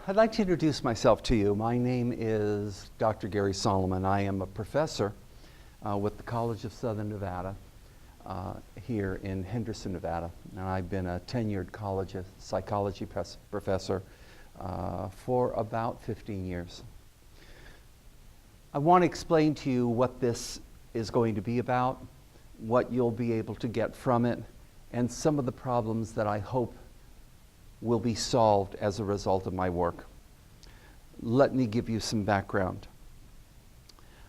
I'd like to introduce myself to you. My name is Dr. Gary Solomon. I am a professor with the College of Southern Nevada here in Henderson, Nevada. And I've been a tenured college psychology professor for about 15 years. I want to explain to you what this is going to be about, what you'll be able to get from it, and some of the problems that I hope will be solved as a result of my work. Let me give you some background.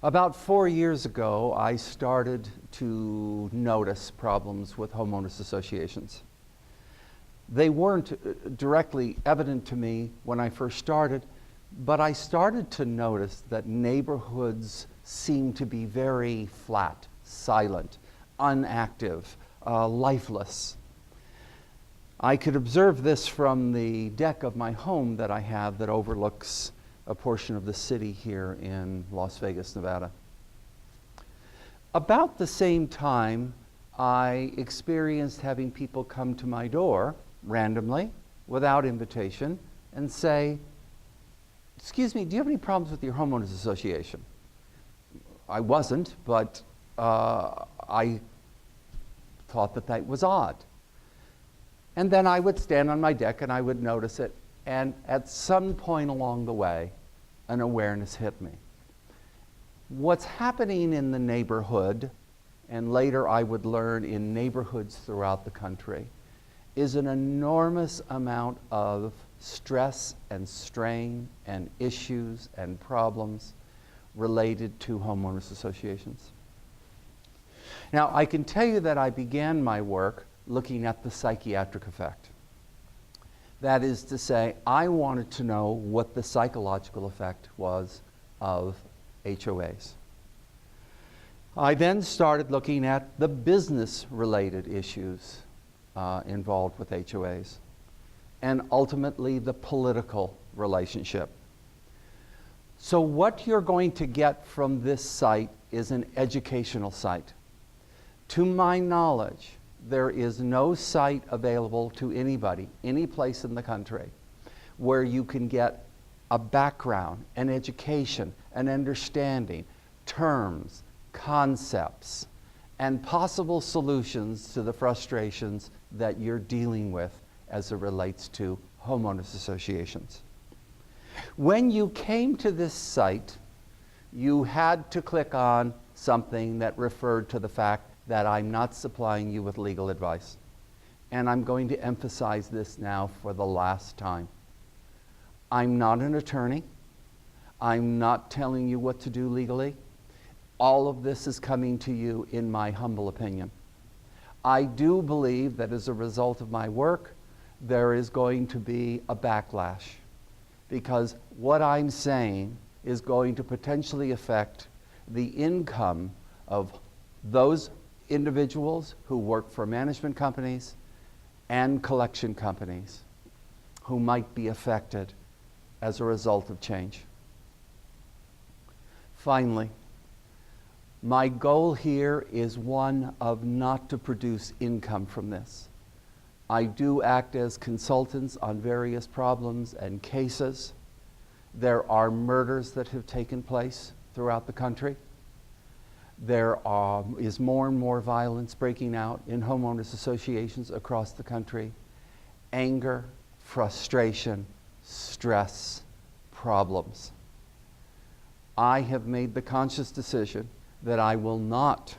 About 4 years ago, I started to notice problems with homeowners associations. They weren't directly evident to me when I first started, but I started to notice that neighborhoods seemed to be very flat, silent, unactive, lifeless. I could observe this from the deck of my home that I have that overlooks a portion of the city here in Las Vegas, Nevada. About the same time, I experienced having people come to my door randomly, without invitation, and say, "Excuse me, do you have any problems with your homeowners association?" I wasn't, but I thought that was odd. And then I would stand on my deck and I would notice it, and at some point along the way, an awareness hit me. What's happening in the neighborhood, and later I would learn in neighborhoods throughout the country, is an enormous amount of stress and strain and issues and problems related to homeowners associations. Now, I can tell you that I began my work looking at the psychiatric effect. That is to say, I wanted to know what the psychological effect was of HOAs. I then started looking at the business-related issues involved with HOAs, and ultimately the political relationship. So what you're going to get from this site is an educational site. To my knowledge, there is no site available to anybody, any place in the country, where you can get a background, an education, an understanding, terms, concepts, and possible solutions to the frustrations that you're dealing with as it relates to homeowners associations. When you came to this site, you had to click on something that referred to the fact that I'm not supplying you with legal advice. And I'm going to emphasize this now for the last time. I'm not an attorney. I'm not telling you what to do legally. All of this is coming to you in my humble opinion. I do believe that as a result of my work, there is going to be a backlash, because what I'm saying is going to potentially affect the income of those individuals who work for management companies and collection companies who might be affected as a result of change. Finally, my goal here is one of not to produce income from this. I do act as consultants on various problems and cases. There are murders that have taken place throughout the country. There is more and more violence breaking out in homeowners associations across the country. Anger, frustration, stress, problems. I have made the conscious decision that I will not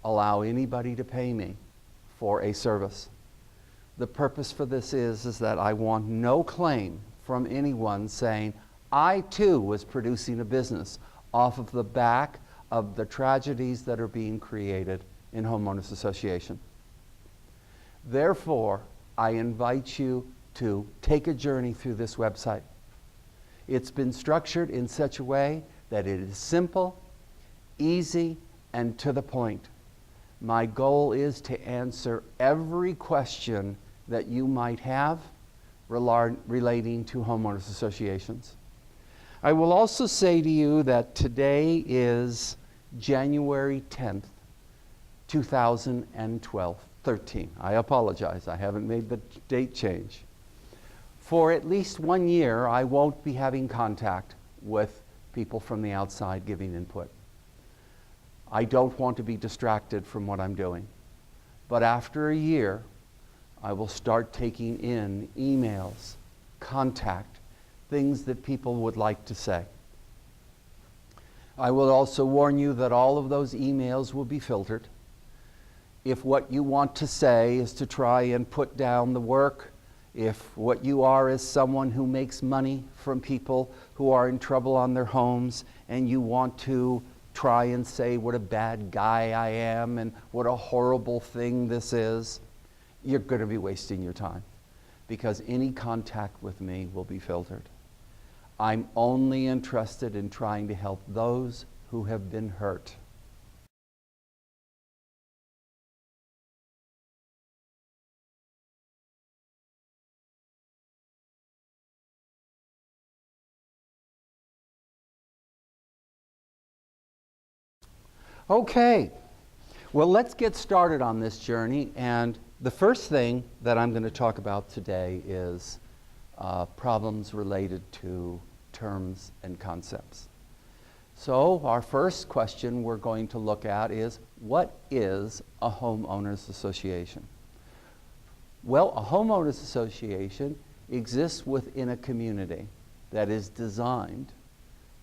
allow anybody to pay me for a service. The purpose for this is that I want no claim from anyone saying, I too was producing a business off of the back of the tragedies that are being created in homeowners association. Therefore, I invite you to take a journey through this website. It's been structured in such a way that it is simple, easy, and to the point. My goal is to answer every question that you might have relating to homeowners associations. I will also say to you that today is January 10th, 2013. I apologize, I haven't made the date change. For at least 1 year, I won't be having contact with people from the outside giving input. I don't want to be distracted from what I'm doing. But after a year, I will start taking in emails, contact, things that people would like to say. I will also warn you that all of those emails will be filtered. If what you want to say is to try and put down the work, if what you are is someone who makes money from people who are in trouble on their homes, and you want to try and say what a bad guy I am and what a horrible thing this is, you're going to be wasting your time, because any contact with me will be filtered. I'm only interested in trying to help those who have been hurt. Okay, well, let's get started on this journey. And the first thing that I'm going to talk about today is problems related to terms and concepts. So our first question we're going to look at is, what is a homeowners association? Well, a homeowners association exists within a community that is designed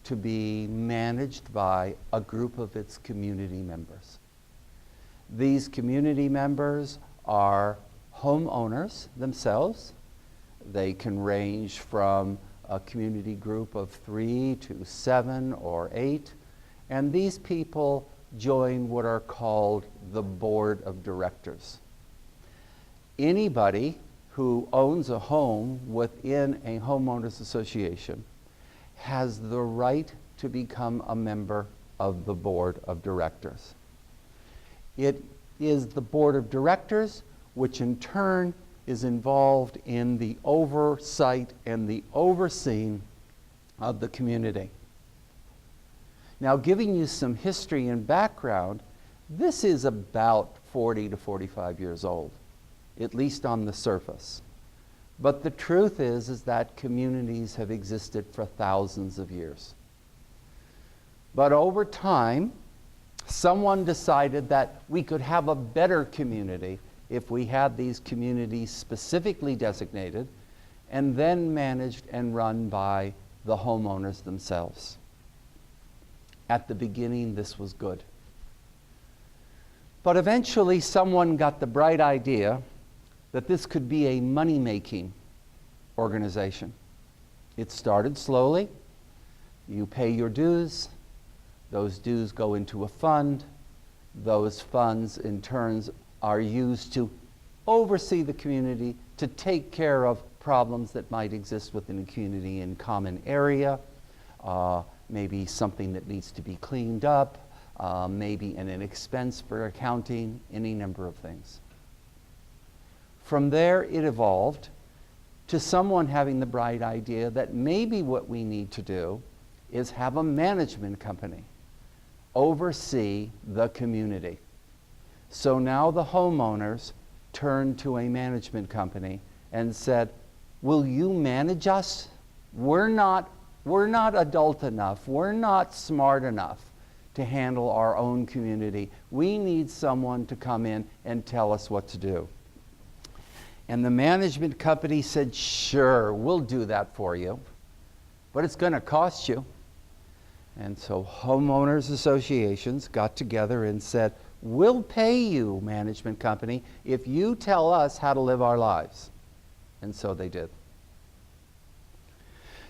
to be managed by a group of its community members. These community members are homeowners themselves. They can range from a community group of 3 to 7 or 8, and these people join what are called the board of directors. Anybody who owns a home within a homeowners association has the right to become a member of the board of directors. It is the board of directors which in turn is involved in the oversight and the overseeing of the community. Now, giving you some history and background, this is about 40 to 45 years old, at least on the surface. But the truth is that communities have existed for thousands of years. But over time, someone decided that we could have a better community if we had these communities specifically designated and then managed and run by the homeowners themselves. At the beginning, this was good. But eventually, someone got the bright idea that this could be a money-making organization. It started slowly. You pay your dues. Those dues go into a fund. Those funds, in turn, are used to oversee the community, to take care of problems that might exist within the community in common area, maybe something that needs to be cleaned up, maybe an expense for accounting, any number of things. From there, it evolved to someone having the bright idea that maybe what we need to do is have a management company oversee the community. So now the homeowners turned to a management company and said, will you manage us? We're not adult enough. We're not smart enough to handle our own community. We need someone to come in and tell us what to do. And the management company said, sure, we'll do that for you, but it's going to cost you. And so homeowners associations got together and said, we'll pay you, management company, if you tell us how to live our lives. And so they did.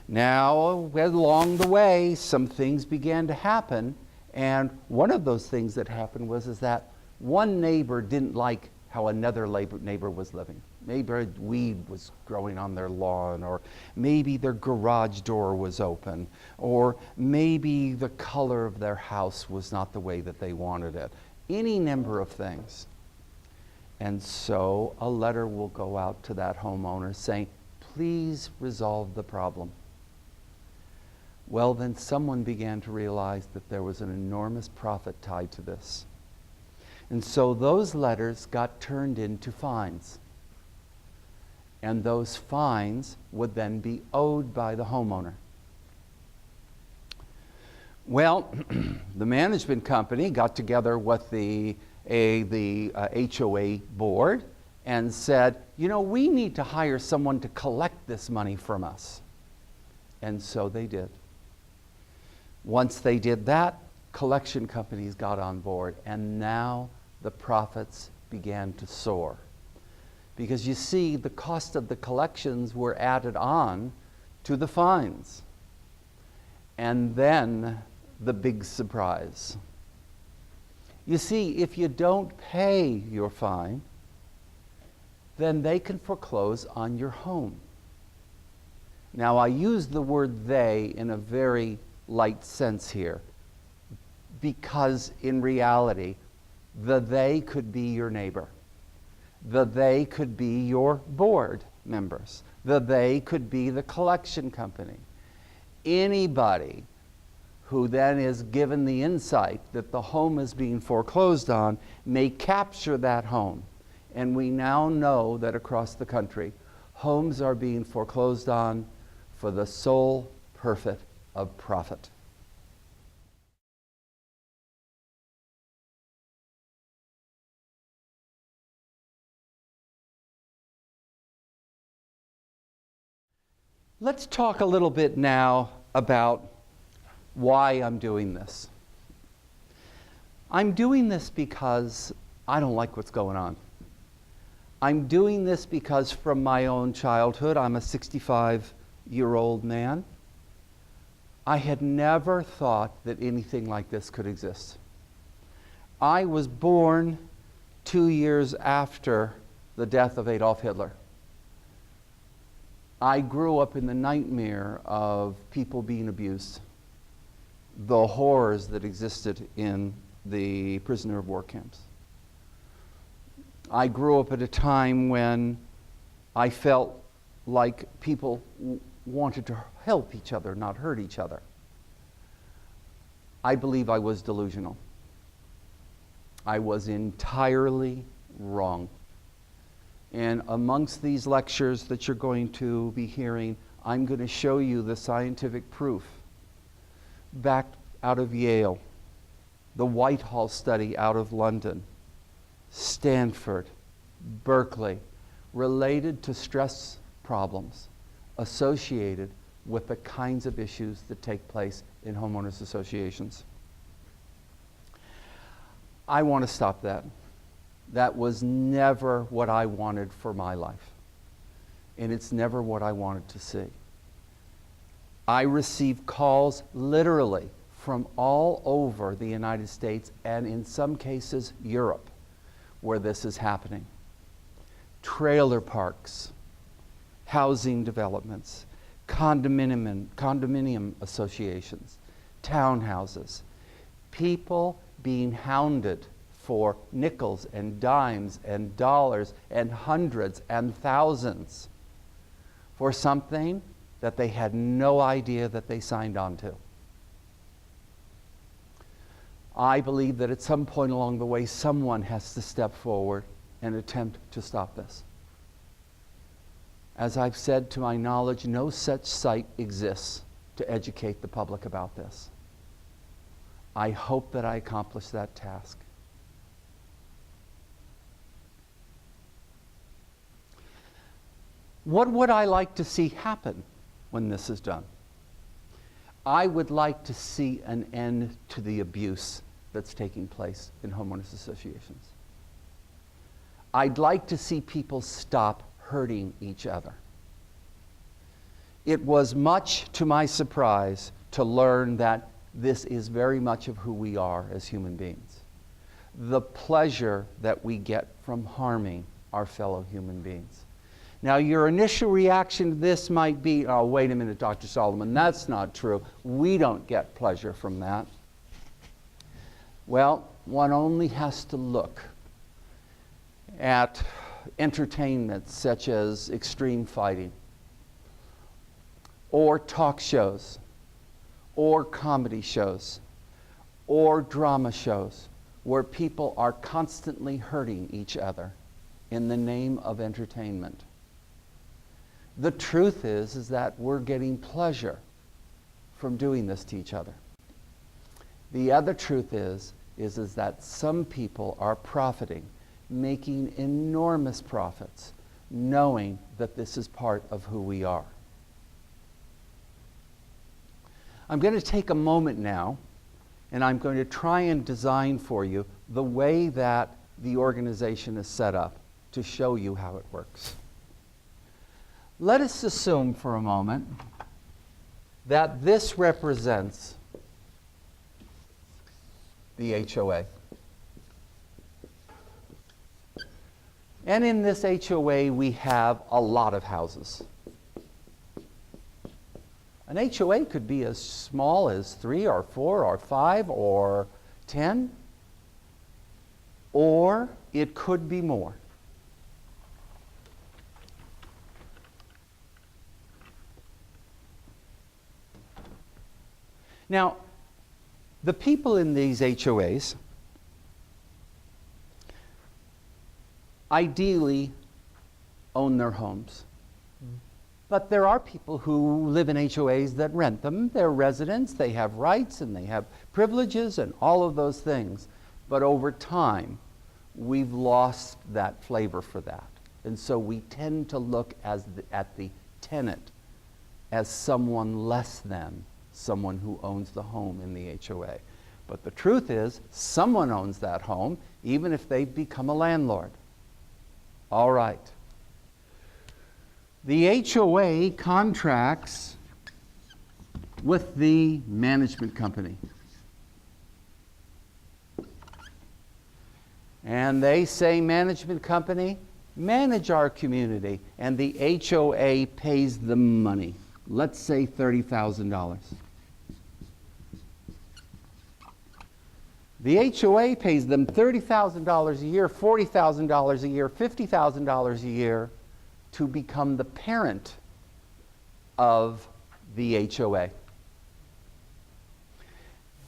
Now, along the way, some things began to happen. And one of those things that happened was that one neighbor didn't like how another neighbor was living. Maybe weed was growing on their lawn, or maybe their garage door was open, or maybe the color of their house was not the way that they wanted it. Any number of things. And so a letter will go out to that homeowner saying, please resolve the problem. Well, then someone began to realize that there was an enormous profit tied to this. And so those letters got turned into fines. and those fines would then be owed by the homeowner. Well, the management company got together with the HOA board and said, you know, we need to hire someone to collect this money from us. And so they did. Once they did that, collection companies got on board, and now the profits began to soar. Because you see, the cost of the collections were added on to the fines. And then the big surprise. You see, if you don't pay your fine, then they can foreclose on your home. Now, I use the word they in a very light sense here, because in reality, the they could be your neighbor. The they could be your board members. The they could be the collection company. Anybody who then is given the insight that the home is being foreclosed on may capture that home. And we now know that across the country, homes are being foreclosed on for the sole purpose of profit. Let's talk a little bit now about why I'm doing this. I'm doing this because I don't like what's going on. I'm doing this because from my own childhood, I'm a 65-year-old man. I had never thought that anything like this could exist. I was born 2 years after the death of Adolf Hitler. I grew up in the nightmare of people being abused, the horrors that existed in the prisoner of war camps. I grew up at a time when I felt like people wanted to help each other, not hurt each other. I believe I was delusional. I was entirely wrong. And amongst these lectures that you're going to be hearing, I'm going to show you the scientific proof backed out of Yale, the Whitehall study out of London, Stanford, Berkeley, related to stress problems associated with the kinds of issues that take place in homeowners associations. I want to stop that. That was never what I wanted for my life. And it's never what I wanted to see. I receive calls literally from all over the United States and in some cases Europe where this is happening. Trailer parks, housing developments, condominium associations, townhouses, people being hounded for nickels and dimes and dollars and hundreds and thousands for something that they had no idea that they signed on to. I believe that at some point along the way, someone has to step forward and attempt to stop this. As I've said, to my knowledge, no such site exists to educate the public about this. I hope that I accomplish that task. What would I like to see happen when this is done? I would like to see an end to the abuse that's taking place in homeowners associations. I'd like to see people stop hurting each other. It was much to my surprise to learn that this is very much of who we are as human beings. The pleasure that we get from harming our fellow human beings. Now, your initial reaction to this might be, oh, wait a minute, Dr. Solomon, that's not true. We don't get pleasure from that. Well, one only has to look at entertainment such as extreme fighting, or talk shows, or comedy shows, or drama shows, where people are constantly hurting each other in the name of entertainment. The truth is that we're getting pleasure from doing this to each other. The other truth is that some people are profiting, making enormous profits, knowing that this is part of who we are. I'm going to take a moment now, and I'm going to try and design for you the way that the organization is set up to show you how it works. Let us assume for a moment that this represents the HOA. And in this HOA, we have a lot of houses. An HOA could be as small as 3 or 4 or 5 or 10, or it could be more. Now, the people in these HOAs ideally own their homes. But there are people who live in HOAs that rent them. They're residents, they have rights, and they have privileges, and all of those things. But over time, we've lost that flavor for that. And so we tend to look at the tenant as someone less than someone who owns the home in the HOA. But the truth is, someone owns that home, even if they become a landlord. All right. The HOA contracts with the management company. And they say, management company, manage our community. And the HOA pays the money. Let's say $30,000. The HOA pays them $30,000 a year, $40,000 a year, $50,000 a year to become the parent of the HOA.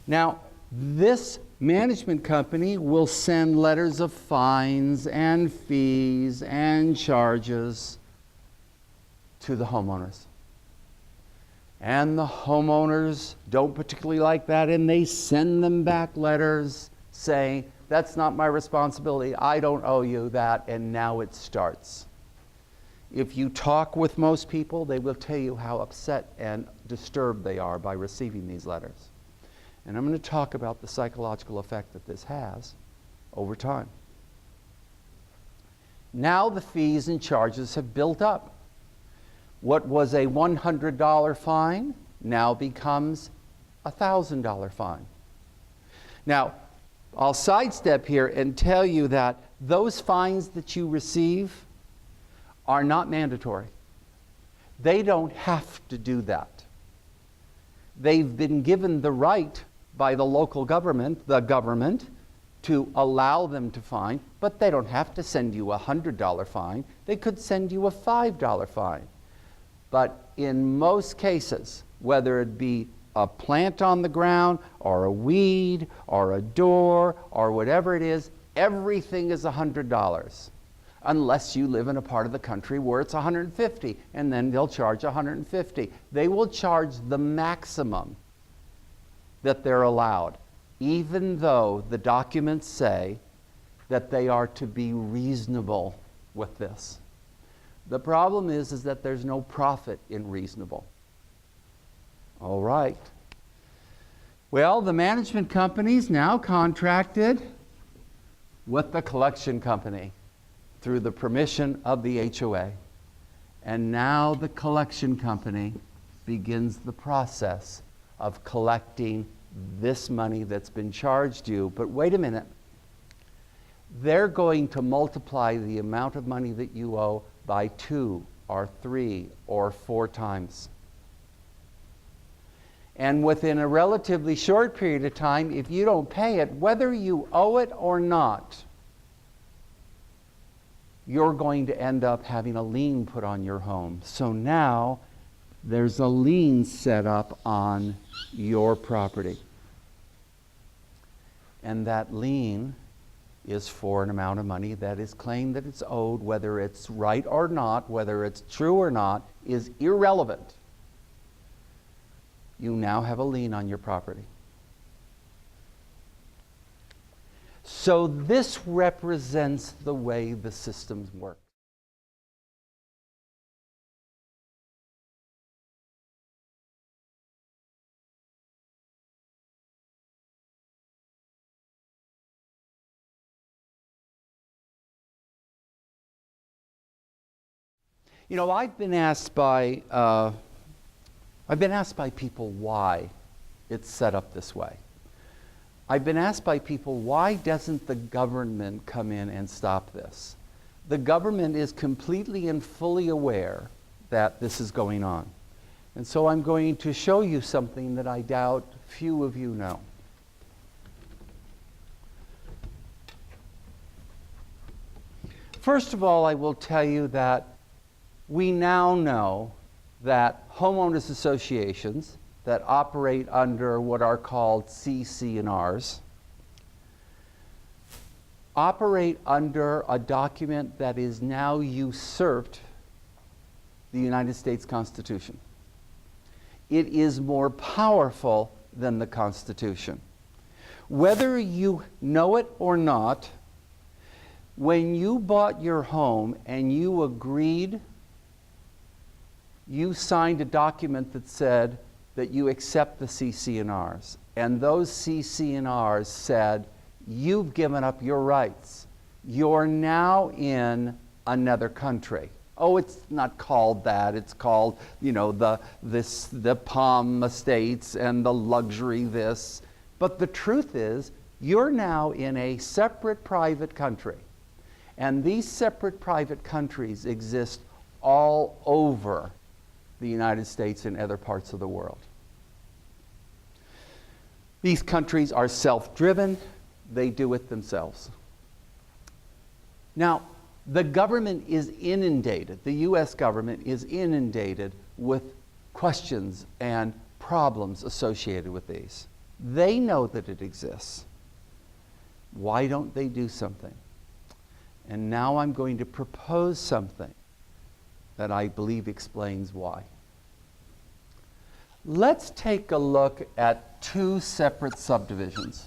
Now, this management company will send letters of fines and fees and charges to the homeowners. And the homeowners don't particularly like that, and they send them back letters saying, that's not my responsibility, I don't owe you that, and now it starts. If you talk with most people, they will tell you how upset and disturbed they are by receiving these letters. And I'm going to talk about the psychological effect that this has over time. Now the fees and charges have built up. What was a $100 fine now becomes a $1,000 fine. Now, I'll sidestep here and tell you that those fines that you receive are not mandatory. They don't have to do that. They've been given the right by the local government, to allow them to fine, but they don't have to send you a $100 fine. They could send you a $5 fine. But in most cases, whether it be a plant on the ground, or a weed, or a door, or whatever it is, everything is $100. Unless you live in a part of the country where it's $150, and then they'll charge $150. They will charge the maximum that they're allowed, even though the documents say that they are to be reasonable with this. The problem is that there's no profit in reasonable. All right. Well, the management company's now contracted with the collection company through the permission of the HOA. And now the collection company begins the process of collecting this money that's been charged you. But wait a minute. They're going to multiply the amount of money that you owe by 2 or 3 or 4 times. And within a relatively short period of time, if you don't pay it, whether you owe it or not, you're going to end up having a lien put on your home. So now there's a lien set up on your property. And that lien is for an amount of money that is claimed that it's owed, whether it's right or not, whether it's true or not, is irrelevant. You now have a lien on your property. So this represents the way the systems work. You know, I've been asked by people why it's set up this way. I've been asked by people, why doesn't the government come in and stop this? The government is completely and fully aware that this is going on. And so I'm going to show you something that I doubt few of you know. First of all, I will tell you that we now know that homeowners associations that operate under what are called CC&Rs operate under a document that is now usurped the United States Constitution. It is more powerful than the Constitution. Whether you know it or not, when you bought your home and you agreed, you signed a document that said that you accept the CC&Rs. And those CC&Rs said, you've given up your rights. You're now in another country. Oh, it's not called that. It's called, you know, the Palm Estates and the luxury this. But the truth is, you're now in a separate private country. And these separate private countries exist all over the United States and other parts of the world. These countries are self-driven. They do it themselves. Now, the government is inundated, the US government is inundated with questions and problems associated with these. They know that it exists. Why don't they do something? And now I'm going to propose something that I believe explains why. Let's take a look at two separate subdivisions.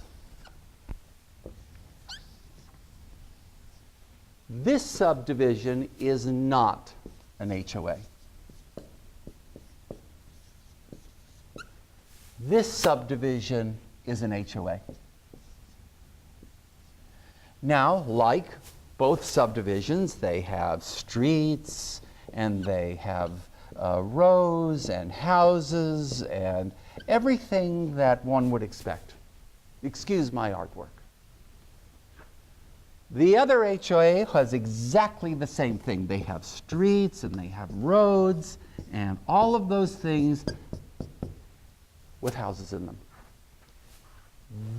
This subdivision is not an HOA. This subdivision is an HOA. Now, like both subdivisions, they have streets and they have rows and houses and everything that one would expect. Excuse my artwork. The other HOA has exactly the same thing. They have streets and they have roads and all of those things with houses in them.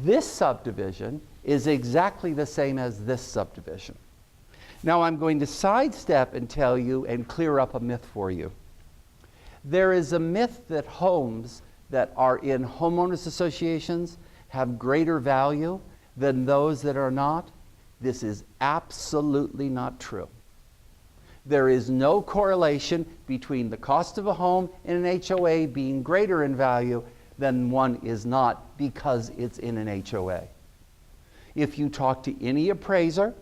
This subdivision is exactly the same as this subdivision. Now I'm going to sidestep and tell you and clear up a myth for you. There is a myth that homes that are in homeowners associations have greater value than those that are not. This is absolutely not true. There is no correlation between the cost of a home in an HOA being greater in value than one is not because it's in an HOA. If you talk to any appraiser,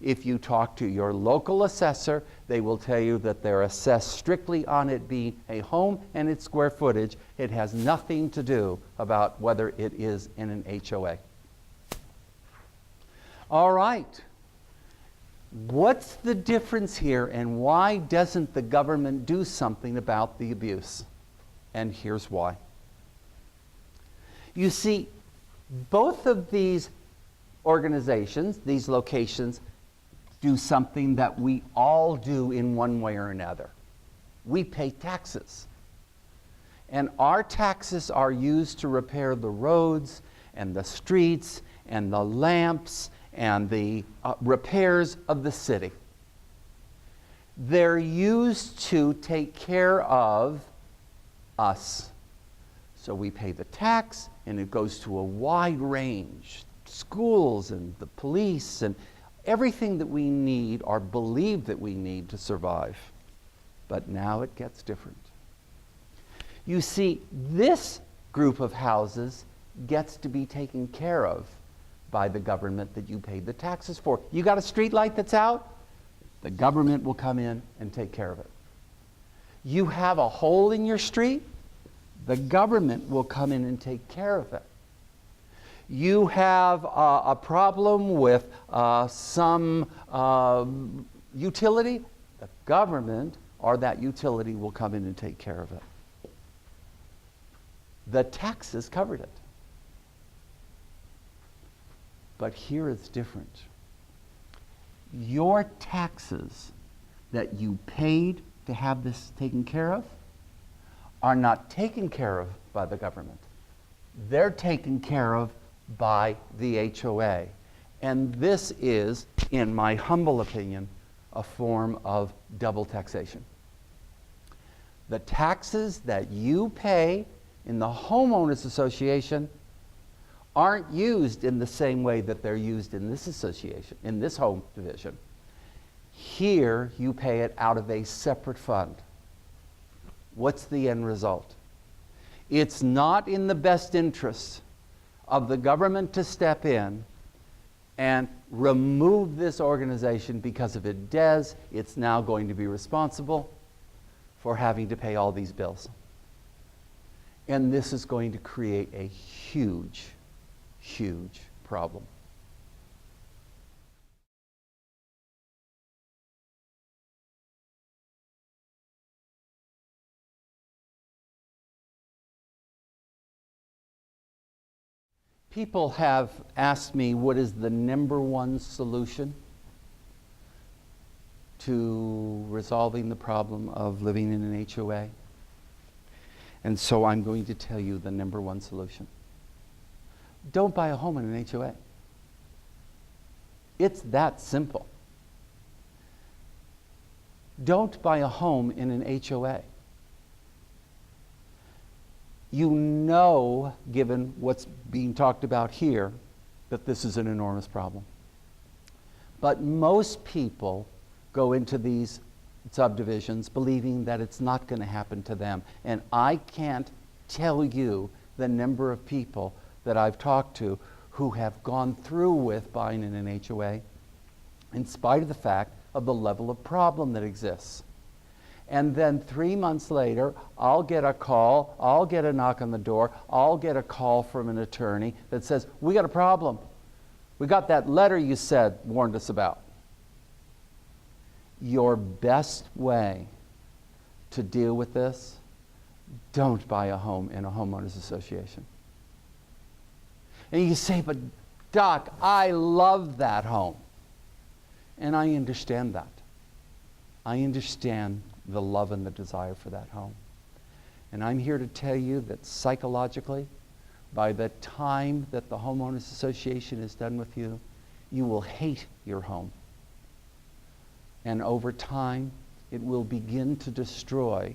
if you talk to your local assessor, they will tell you that they're assessed strictly on it being a home and its square footage. It has nothing to do about whether it is in an HOA. All right. What's the difference here and why doesn't the government do something about the abuse? And here's why. You see, both of these organizations, these locations, do something that we all do in one way or another. We pay taxes. And our taxes are used to repair the roads and the streets and the lamps and the repairs of the city. They're used to take care of us. So we pay the tax and it goes to a wide range, schools and the police and everything that we need or believe that we need to survive. But now it gets different. You see, this group of houses gets to be taken care of by the government that you paid the taxes for. You got a street light that's out? The government will come in and take care of it. You have a hole in your street? The government will come in and take care of it. You have a problem with some utility? The government or that utility will come in and take care of it. The taxes covered it. But here it's different. Your taxes that you paid to have this taken care of are not taken care of by the government. They're taken care of by the HOA. And this is, in my humble opinion, a form of double taxation. The taxes that you pay in the homeowners association aren't used in the same way that they're used in this association, in this home division. Here, you pay it out of a separate fund. What's the end result? It's not in the best interest of the government to step in and remove this organization because if it does, it's now going to be responsible for having to pay all these bills. And this is going to create a huge, huge problem. People have asked me what is the number one solution to resolving the problem of living in an HOA. And so I'm going to tell you the number one solution. Don't buy a home in an HOA. It's that simple. Don't buy a home in an HOA. You know, given what's being talked about here, that this is an enormous problem. But most people go into these subdivisions believing that it's not going to happen to them. And I can't tell you the number of people that I've talked to who have gone through with buying in an HOA in spite of the fact of the level of problem that exists. And then 3 months later, I'll get a call, I'll get a knock on the door, I'll get a call from an attorney that says, we got a problem. We got that letter you said warned us about. Your best way to deal with this, don't buy a home in a homeowners association. And you say, but Doc, I love that home. And I understand that. I understand the love and the desire for that home. And I'm here to tell you that psychologically, by the time that the homeowners association is done with you, you will hate your home. And over time, it will begin to destroy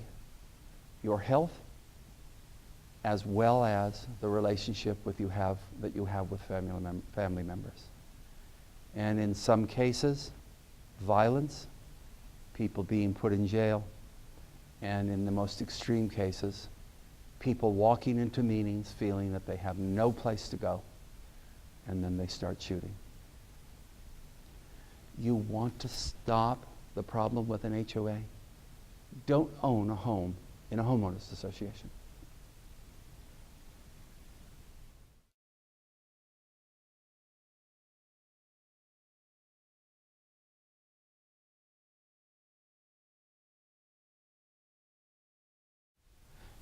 your health as well as the relationship that you have with family members. And in some cases, violence, people being put in jail, and in the most extreme cases, people walking into meetings feeling that they have no place to go, and then they start shooting. You want to stop the problem with an HOA? Don't own a home in a homeowners association.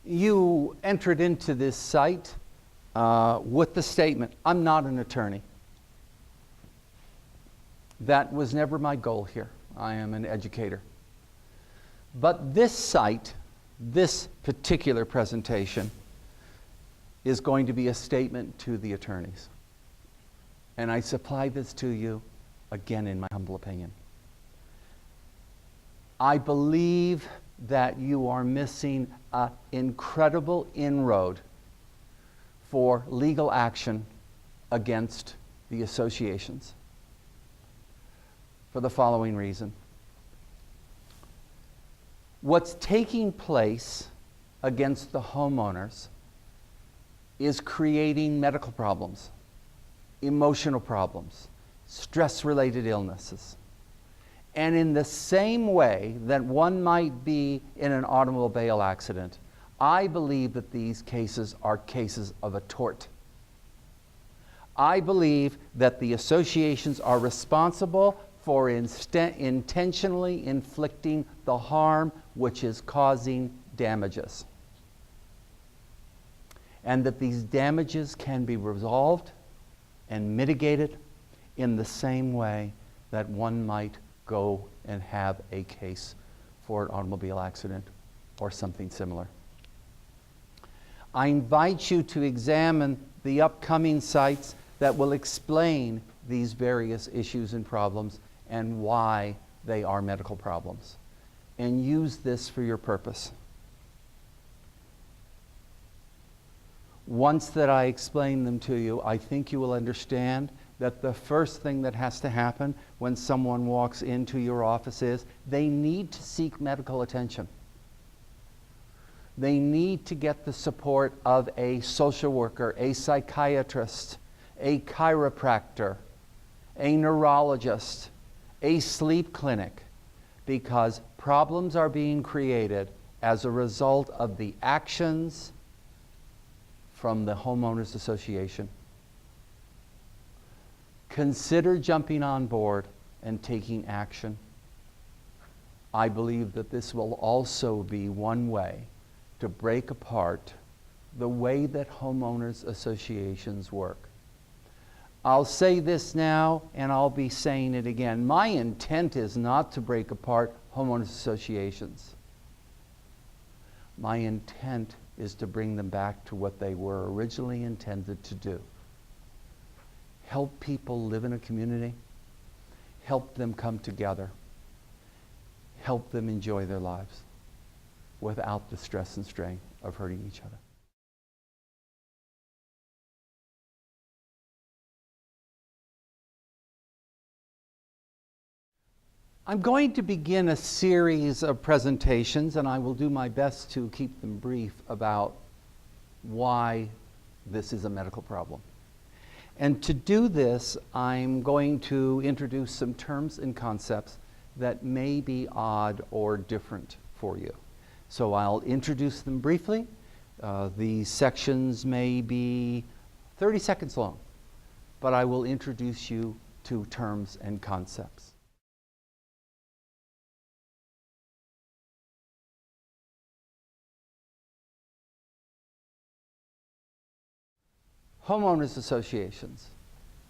You entered into this site with the statement, I'm not an attorney. That was never my goal here. I am an educator. But this site, this particular presentation, is going to be a statement to the attorneys. And I supply this to you, again, in my humble opinion. I believe that you are missing an incredible inroad for legal action against the associations for the following reason. What's taking place against the homeowners is creating medical problems, emotional problems, stress-related illnesses. And in the same way that one might be in an automobile accident, I believe that these cases are cases of a tort. I believe that the associations are responsible for intentionally inflicting the harm which is causing damages. And that these damages can be resolved and mitigated in the same way that one might go and have a case for an automobile accident or something similar. I invite you to examine the upcoming sites that will explain these various issues and problems and why they are medical problems, and use this for your purpose. Once that I explain them to you, I think you will understand that the first thing that has to happen when someone walks into your office is they need to seek medical attention. They need to get the support of a social worker, a psychiatrist, a chiropractor, a neurologist, a sleep clinic, because problems are being created as a result of the actions from the homeowners association. Consider jumping on board and taking action. I believe that this will also be one way to break apart the way that homeowners associations work. I'll say this now, and I'll be saying it again. My intent is not to break apart homeowners associations. My intent is to bring them back to what they were originally intended to do. Help people live in a community, help them come together, help them enjoy their lives without the stress and strain of hurting each other. I'm going to begin a series of presentations, and I will do my best to keep them brief, about why this is a medical problem. And to do this, I'm going to introduce some terms and concepts that may be odd or different for you. So I'll introduce them briefly. These sections may be 30 seconds long, but I will introduce you to terms and concepts. Homeowners associations,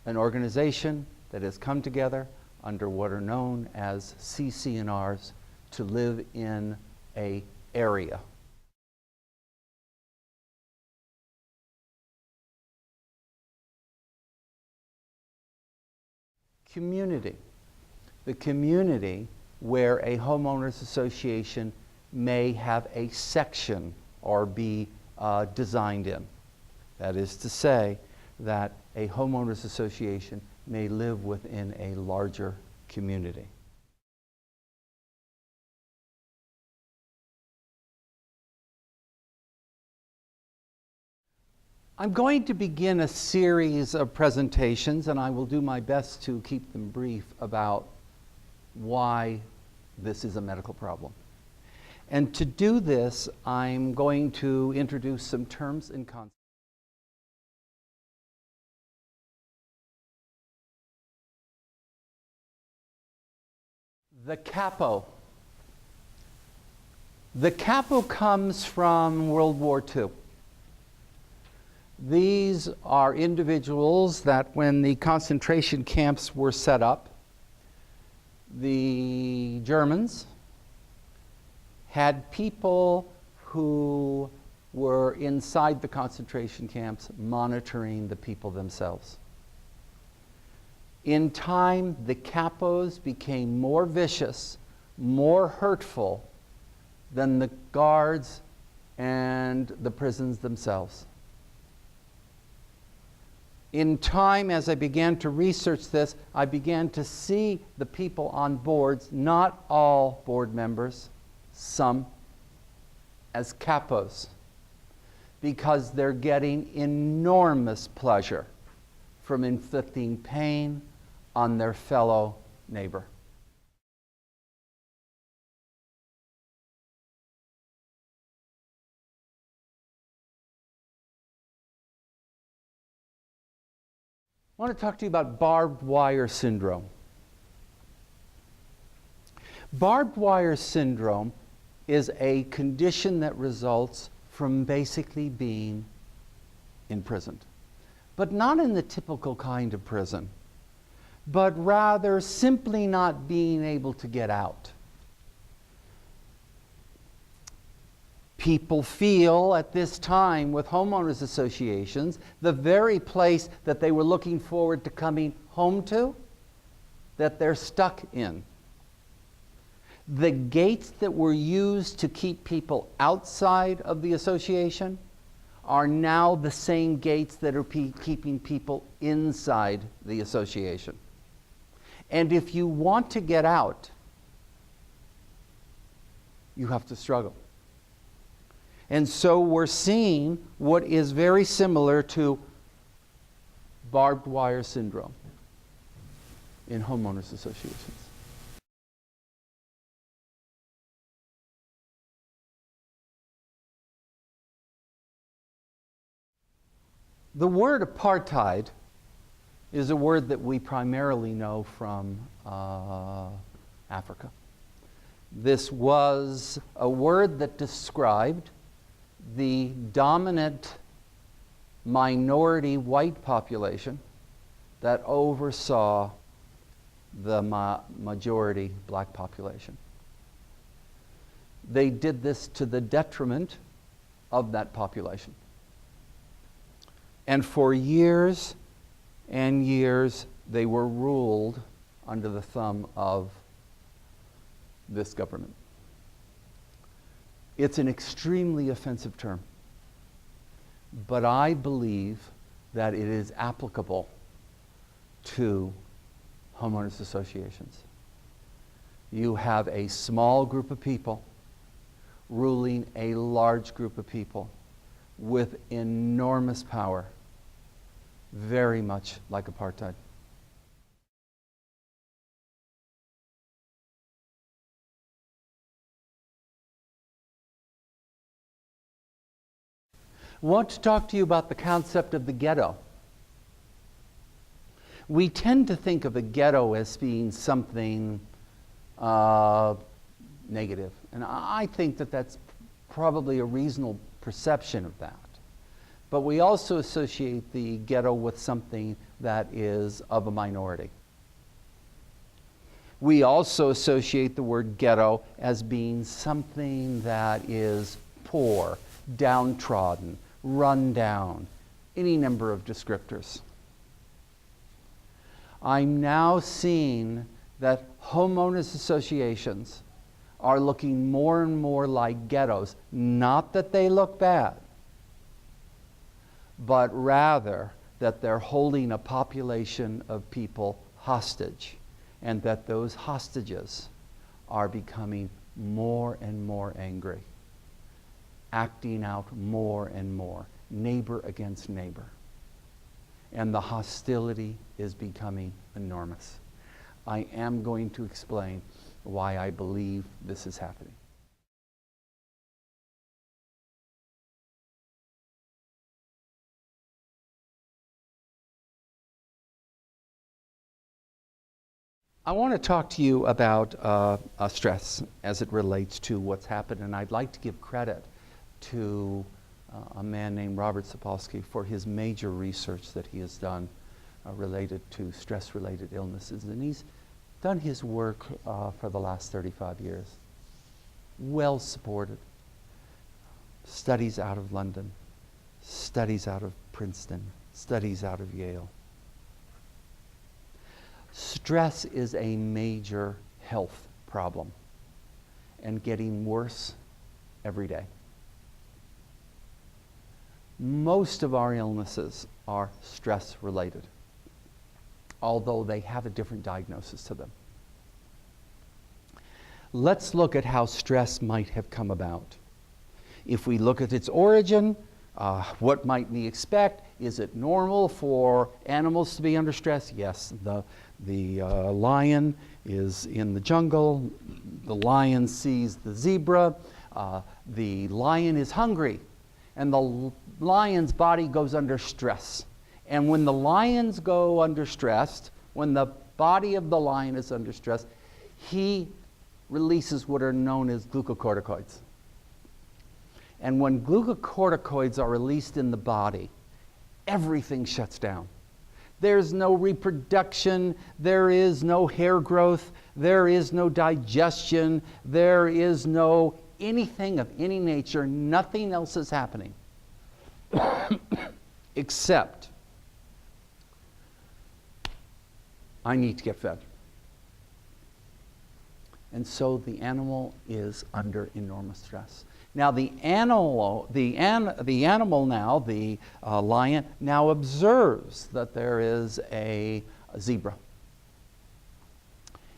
an organization that has come together under what are known as CC&Rs to live in an area. Community, the community where a homeowners association may have a section or be designed in. That is to say that a homeowners association may live within a larger community. I'm going to begin a series of presentations, and I will do my best to keep them brief, about why this is a medical problem. And to do this, I'm going to introduce some terms and concepts. The capo. The capo comes from World War II. These are individuals that when the concentration camps were set up, the Germans had people who were inside the concentration camps monitoring the people themselves. In time, the capos became more vicious, more hurtful than the guards and the prisons themselves. In time, as I began to research this, I began to see the people on boards, not all board members, some, as capos, because they're getting enormous pleasure from inflicting pain on their fellow neighbor. I want to talk to you about barbed wire syndrome. Barbed wire syndrome is a condition that results from basically being imprisoned, but not in the typical kind of prison, but rather simply not being able to get out. People feel at this time with homeowners associations, the very place that they were looking forward to coming home to, that they're stuck in. The gates that were used to keep people outside of the association are now the same gates that are keeping people inside the association. And if you want to get out, you have to struggle. And so we're seeing what is very similar to barbed wire syndrome in homeowners associations. The word apartheid is a word that we primarily know from Africa. This was a word that described the dominant minority white population that oversaw the majority black population. They did this to the detriment of that population. And for years and years, they were ruled under the thumb of this government. It's an extremely offensive term, but I believe that it is applicable to homeowners associations. You have a small group of people ruling a large group of people with enormous power, very much like apartheid. I want to talk to you about the concept of the ghetto. We tend to think of a ghetto as being something negative, and I think that that's probably a reasonable perception of that. But we also associate the ghetto with something that is of a minority. We also associate the word ghetto as being something that is poor, downtrodden, run down, any number of descriptors. I'm now seeing that homeowners associations are looking more and more like ghettos. Not that they look bad, but rather that they're holding a population of people hostage, and that those hostages are becoming more and more angry, acting out more and more, neighbor against neighbor. And the hostility is becoming enormous. I am going to explain why I believe this is happening. I want to talk to you about stress as it relates to what's happened, and I'd like to give credit to a man named Robert Sapolsky for his major research that he has done related to stress-related illnesses, and he's done his work for the last 35 years. Well supported. Studies out of London, studies out of Princeton, studies out of Yale. Stress is a major health problem and getting worse every day. Most of our illnesses are stress-related, although they have a different diagnosis to them. Let's look at how stress might have come about. If we look at its origin, what might we expect? Is it normal for animals to be under stress? Yes, the lion is in the jungle. The lion sees the zebra. The lion is hungry, and the lion's body goes under stress. And when the lions go under stress, when the body of the lion is under stress, he releases what are known as glucocorticoids. And when glucocorticoids are released in the body, everything shuts down. There's no reproduction, there is no hair growth, there is no digestion, there is no anything of any nature, nothing else is happening except I need to get fed. And so the animal is under enormous stress. Now the animal now, the lion, now observes that there is a zebra.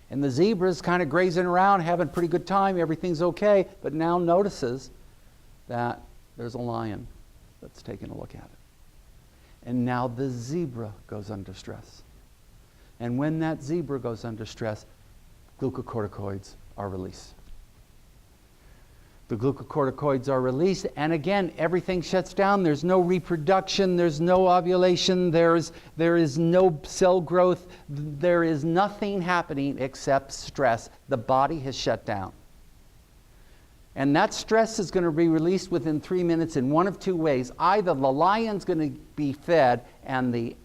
And the zebra is kind of grazing around, having a pretty good time, everything's okay, but now notices that there's a lion that's taking a look at it. And now the zebra goes under stress. And when that zebra goes under stress, glucocorticoids are released. The glucocorticoids are released, and again, everything shuts down. There's no reproduction, there's no ovulation, there is no cell growth, there is nothing happening except stress. The body has shut down. And that stress is going to be released within 3 minutes in one of two ways. Either the lion's going to be fed and the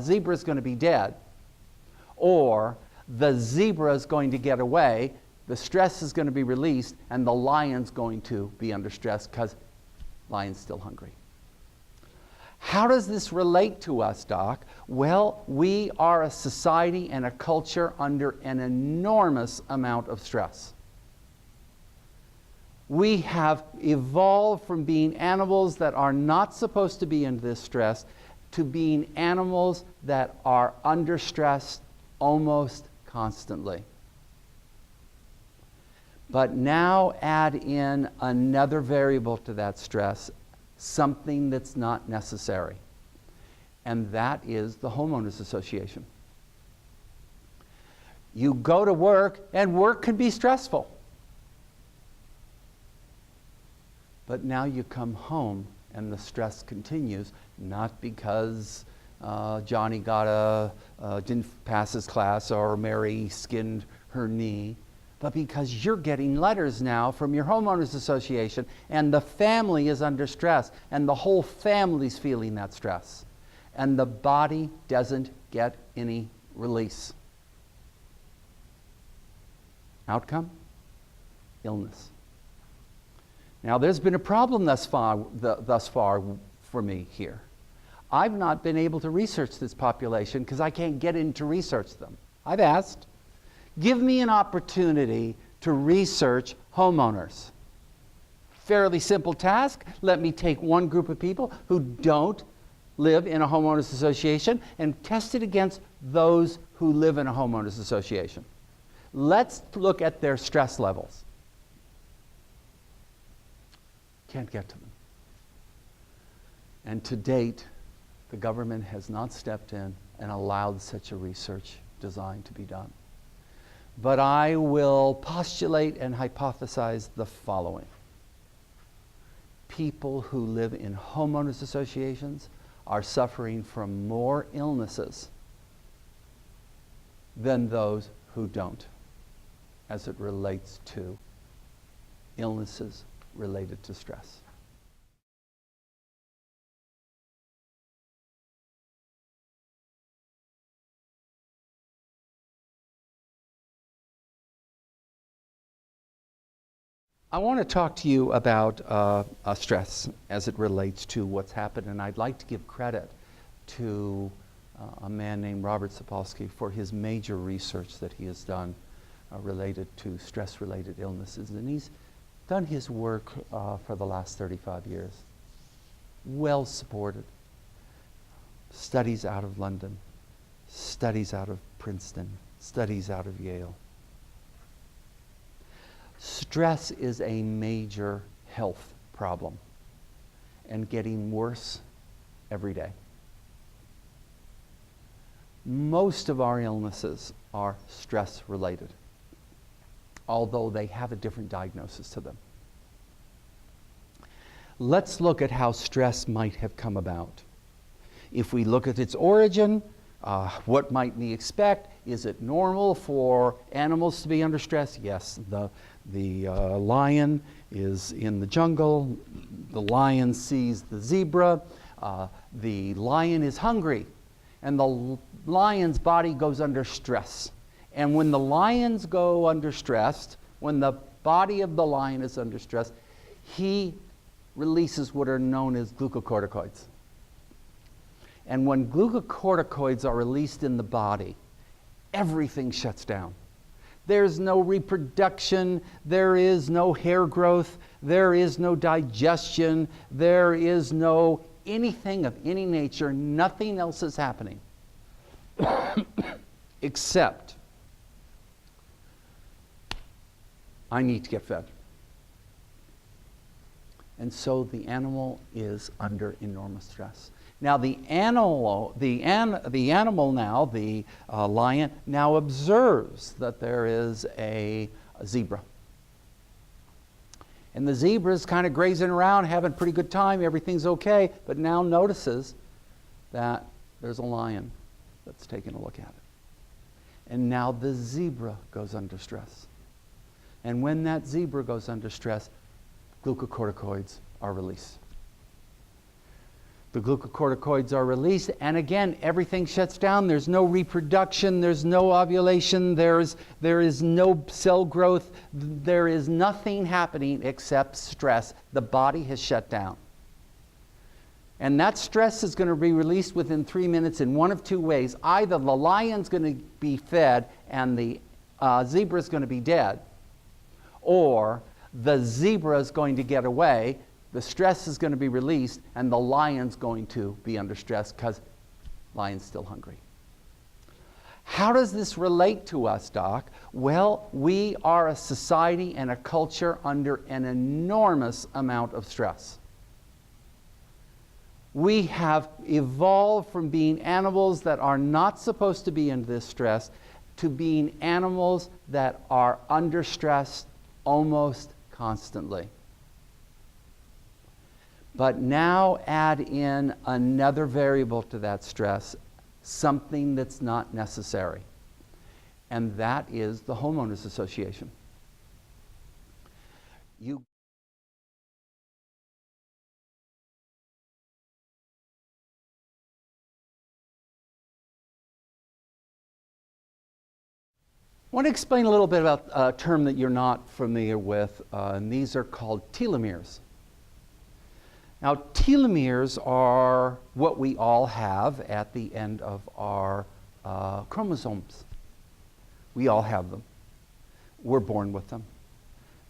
zebra is going to be dead, or the zebra is going to get away, the stress is going to be released, and the lion's going to be under stress because lion's still hungry. How does this relate to us, Doc? Well, we are a society and a culture under an enormous amount of stress. We have evolved from being animals that are not supposed to be in this stress to being animals that are under stress almost constantly. But now add in another variable to that stress, something that's not necessary, and that is the homeowners association. You go to work, and work can be stressful. But now you come home, and the stress continues, not because Johnny didn't pass his class or Mary skinned her knee, but because you're getting letters now from your homeowners association, and the family is under stress, and the whole family's feeling that stress, and the body doesn't get any release. Outcome? Illness. Now, there's been a problem thus far for me here. I've not been able to research this population because I can't get in to research them. I've asked. Give me an opportunity to research homeowners. Fairly simple task. Let me take one group of people who don't live in a homeowners association and test it against those who live in a homeowners association. Let's look at their stress levels. Can't get to them. And to date, the government has not stepped in and allowed such a research design to be done. But I will postulate and hypothesize the following. People who live in homeowners associations are suffering from more illnesses than those who don't, as it relates to illnesses related to stress. I want to talk to you about stress as it relates to what's happened, and I'd like to give credit to a man named Robert Sapolsky for his major research that he has done related to stress-related illnesses, and he's done his work for the last 35 years. well supported. Studies out of London, studies out of Princeton, studies out of Yale. Stress is a major health problem and getting worse every day. Most of our illnesses are stress related, although they have a different diagnosis to them. Let's look at how stress might have come about. If we look at its origin, what might we expect? Is it normal for animals to be under stress? Yes, the lion is in the jungle. The lion sees the zebra. The lion is hungry, and the lion's body goes under stress. And when the lions go under stress, when the body of the lion is under stress, he releases what are known as glucocorticoids. And when glucocorticoids are released in the body, everything shuts down. There's no reproduction, there is no hair growth, there is no digestion, there is no anything of any nature, nothing else is happening except I need to get fed. And so the animal is under enormous stress. Now the animal now, the lion, now observes that there is a zebra. And the zebra is kind of grazing around, having a pretty good time, everything's okay, but now notices that there's a lion that's taking a look at it. And now the zebra goes under stress. And when that zebra goes under stress, glucocorticoids are released. The glucocorticoids are released, and again, everything shuts down. There's no reproduction, there's no ovulation, there is no cell growth, there is nothing happening except stress. The body has shut down. And that stress is going to be released within 3 minutes in one of two ways. Either the lion's going to be fed and the zebra is going to be dead, or the zebra is going to get away, the stress is going to be released, and the lion's going to be under stress because lion's still hungry. How does this relate to us, Doc? Well, we are a society and a culture under an enormous amount of stress. We have evolved from being animals that are not supposed to be in this stress to being animals that are under stress almost constantly. But now add in another variable to that stress, something that's not necessary, and that is the homeowners association. You I want to explain a little bit about a term that you're not familiar with, and these are called telomeres. Now, telomeres are what we all have at the end of our chromosomes. We all have them. We're born with them.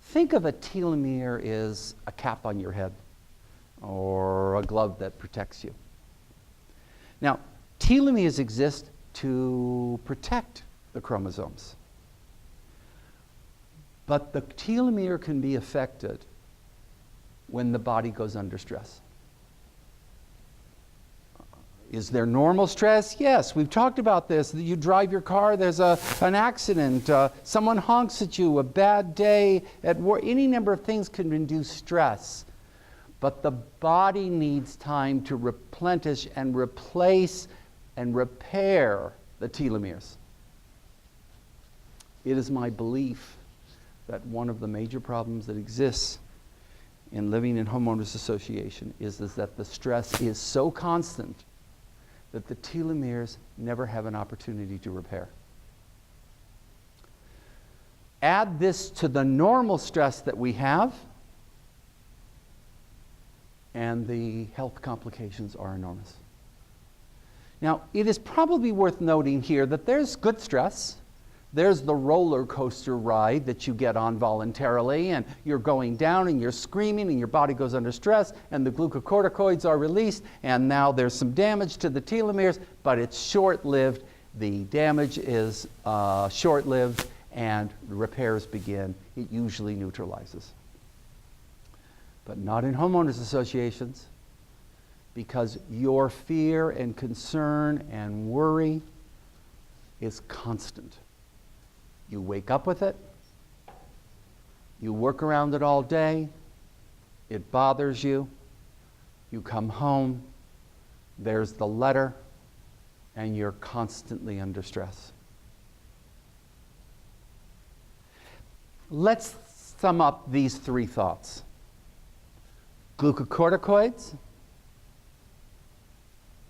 Think of a telomere as a cap on your head or a glove that protects you. Now, telomeres exist to protect the chromosomes. But the telomere can be affected when the body goes under stress. Is there normal stress? Yes, we've talked about this. You drive your car, there's an accident, someone honks at you, a bad day at work. Any number of things can induce stress. But the body needs time to replenish and replace and repair the telomeres. It is my belief that one of the major problems that exists in living in homeowners association is that the stress is so constant that the telomeres never have an opportunity to repair. Add this to the normal stress that we have, and the health complications are enormous. Now, it is probably worth noting here that there's good stress. There's the roller coaster ride that you get on voluntarily, and you're going down and you're screaming and your body goes under stress and the glucocorticoids are released and now there's some damage to the telomeres, but it's short-lived. The damage is short-lived and repairs begin. It usually neutralizes. But not in homeowners associations, because your fear and concern and worry is constant. You wake up with it, you work around it all day, it bothers you, you come home, there's the letter, and you're constantly under stress. Let's sum up these three thoughts. Glucocorticoids,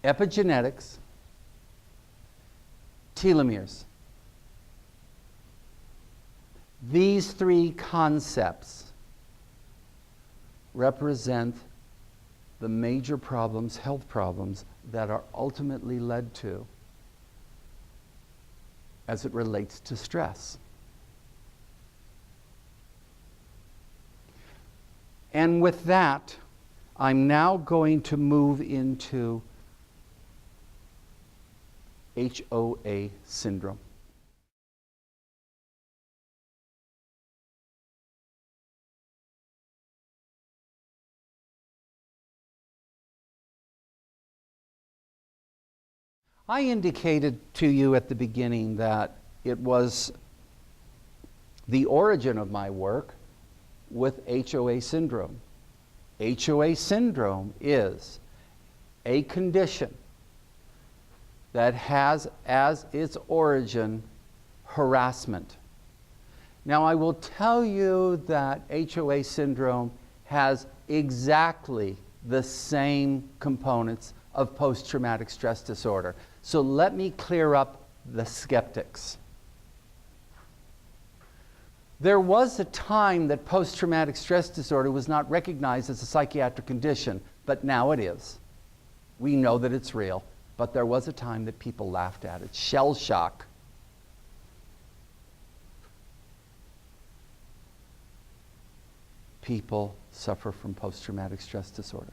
epigenetics, telomeres. These three concepts represent the major problems, health problems, that are ultimately led to as it relates to stress. And with that, I'm now going to move into HOA syndrome. I indicated to you at the beginning that it was the origin of my work with HOA syndrome. HOA syndrome is a condition that has as its origin harassment. Now, I will tell you that HOA syndrome has exactly the same components of post-traumatic stress disorder. So let me clear up the skeptics. There was a time that post-traumatic stress disorder was not recognized as a psychiatric condition, but now it is. We know that it's real, but there was a time that people laughed at it. Shell shock. People suffer from post-traumatic stress disorder.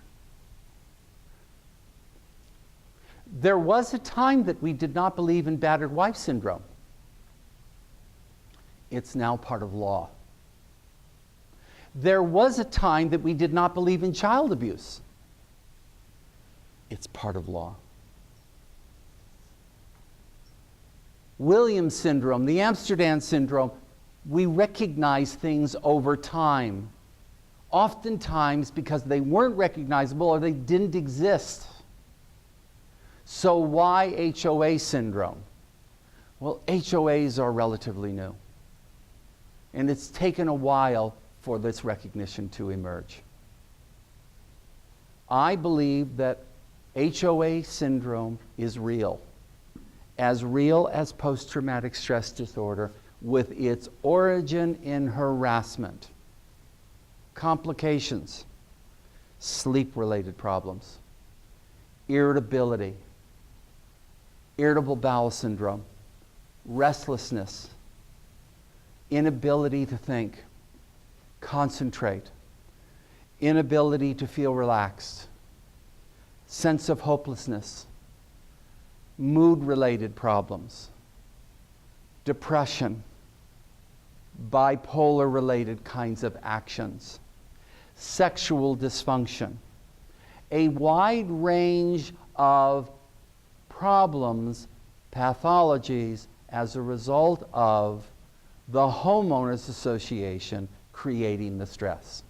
There was a time that we did not believe in battered wife syndrome. It's now part of law. There was a time that we did not believe in child abuse. It's part of law. Williams syndrome, the Amsterdam syndrome, we recognize things over time. Oftentimes because they weren't recognizable or they didn't exist. So why HOA syndrome? Well, HOAs are relatively new. And it's taken a while for this recognition to emerge. I believe that HOA syndrome is real as post-traumatic stress disorder, with its origin in harassment, complications, sleep-related problems, irritability, irritable bowel syndrome, restlessness, inability to think, concentrate, inability to feel relaxed, sense of hopelessness, mood-related problems, depression, bipolar-related kinds of actions, sexual dysfunction, a wide range of problems, pathologies as a result of the homeowners association creating the stress.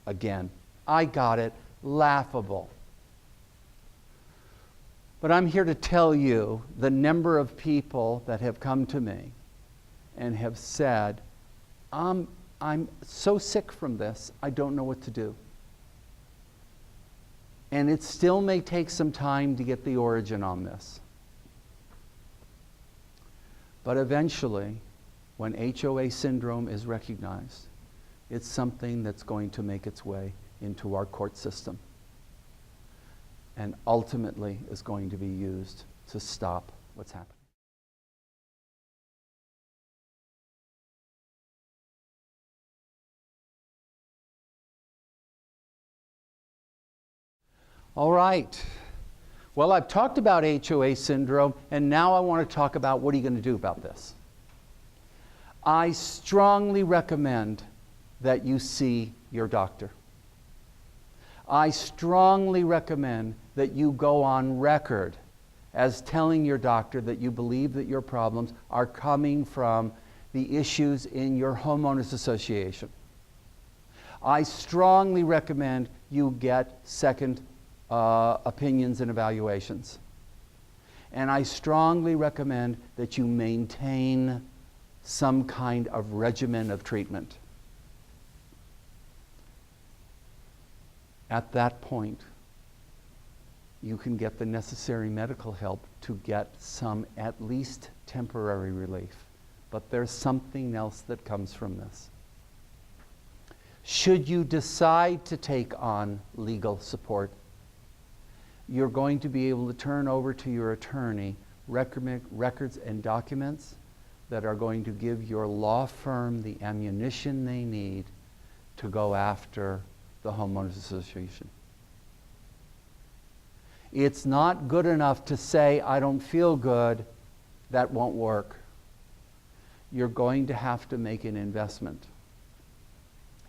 Again, I got it, laughable. But I'm here to tell you the number of people that have come to me and have said, I'm so sick from this, I don't know what to do. And it still may take some time to get the origin on this. But eventually, when HOA syndrome is recognized, it's something that's going to make its way into our court system and ultimately is going to be used to stop what's happening. All right. Well, I've talked about HOA syndrome, and now I want to talk about what are you going to do about this. I strongly recommend that you see your doctor. I strongly recommend that you go on record as telling your doctor that you believe that your problems are coming from the issues in your homeowners association. I strongly recommend you get second opinions and evaluations. And I strongly recommend that you maintain some kind of regimen of treatment. At that point, you can get the necessary medical help to get some at least temporary relief. But there's something else that comes from this. Should you decide to take on legal support, you're going to be able to turn over to your attorney records and documents that are going to give your law firm the ammunition they need to go after the homeowners association. It's not good enough to say, I don't feel good. That won't work. You're going to have to make an investment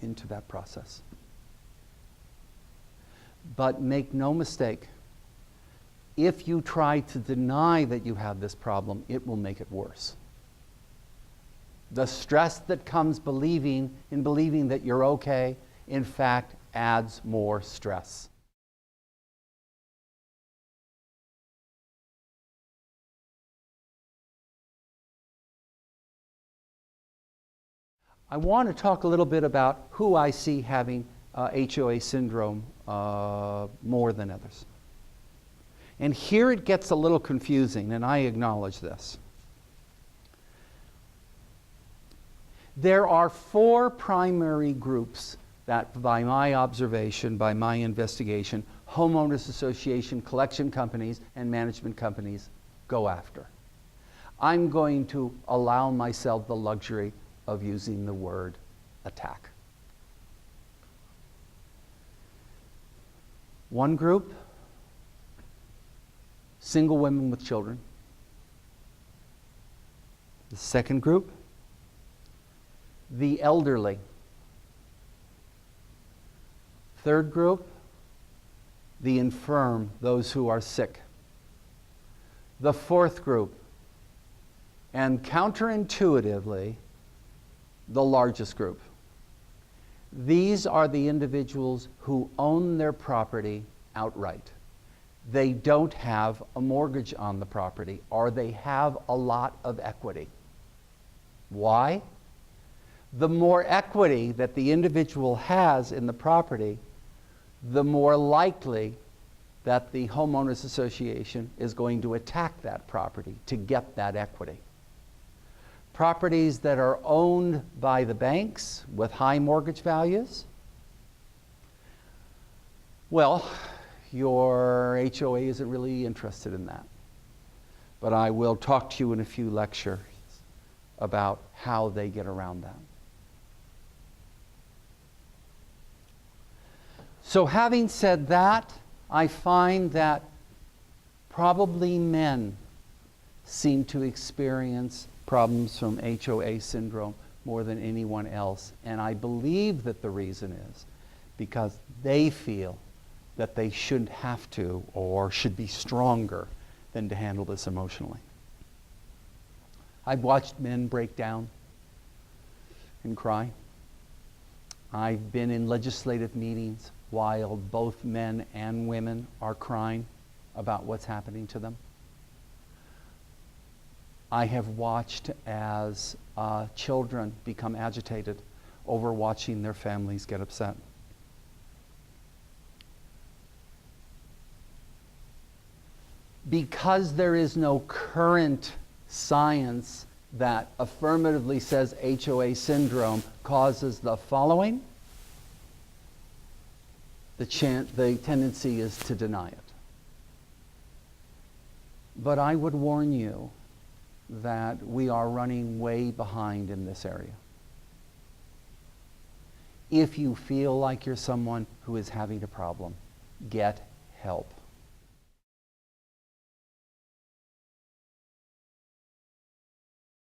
into that process. But make no mistake, if you try to deny that you have this problem, it will make it worse. The stress that comes believing that you're okay, in fact, adds more stress. I want to talk a little bit about who I see having HOA syndrome more than others. And here it gets a little confusing, and I acknowledge this. There are 4 primary groups that, by my observation, by my investigation, homeowners association, collection companies, and management companies go after. I'm going to allow myself the luxury of using the word attack. One group, single women with children. The second group, the elderly. Third group, the infirm, those who are sick. The fourth group, and counterintuitively, the largest group. These are the individuals who own their property outright. They don't have a mortgage on the property, or they have a lot of equity. Why? The more equity that the individual has in the property, the more likely that the homeowners association is going to attack that property to get that equity. Properties that are owned by the banks with high mortgage values, well, your HOA isn't really interested in that. But I will talk to you in a few lectures about how they get around that. So having said that, I find that probably men seem to experience problems from HOA syndrome more than anyone else. And I believe that the reason is because they feel that they shouldn't have to or should be stronger than to handle this emotionally. I've watched men break down and cry. I've been in legislative meetings while both men and women are crying about what's happening to them. I have watched as children become agitated over watching their families get upset. Because there is no current science that affirmatively says HOA syndrome causes the following, the tendency is to deny it. But I would warn you that we are running way behind in this area. If you feel like you're someone who is having a problem, get help.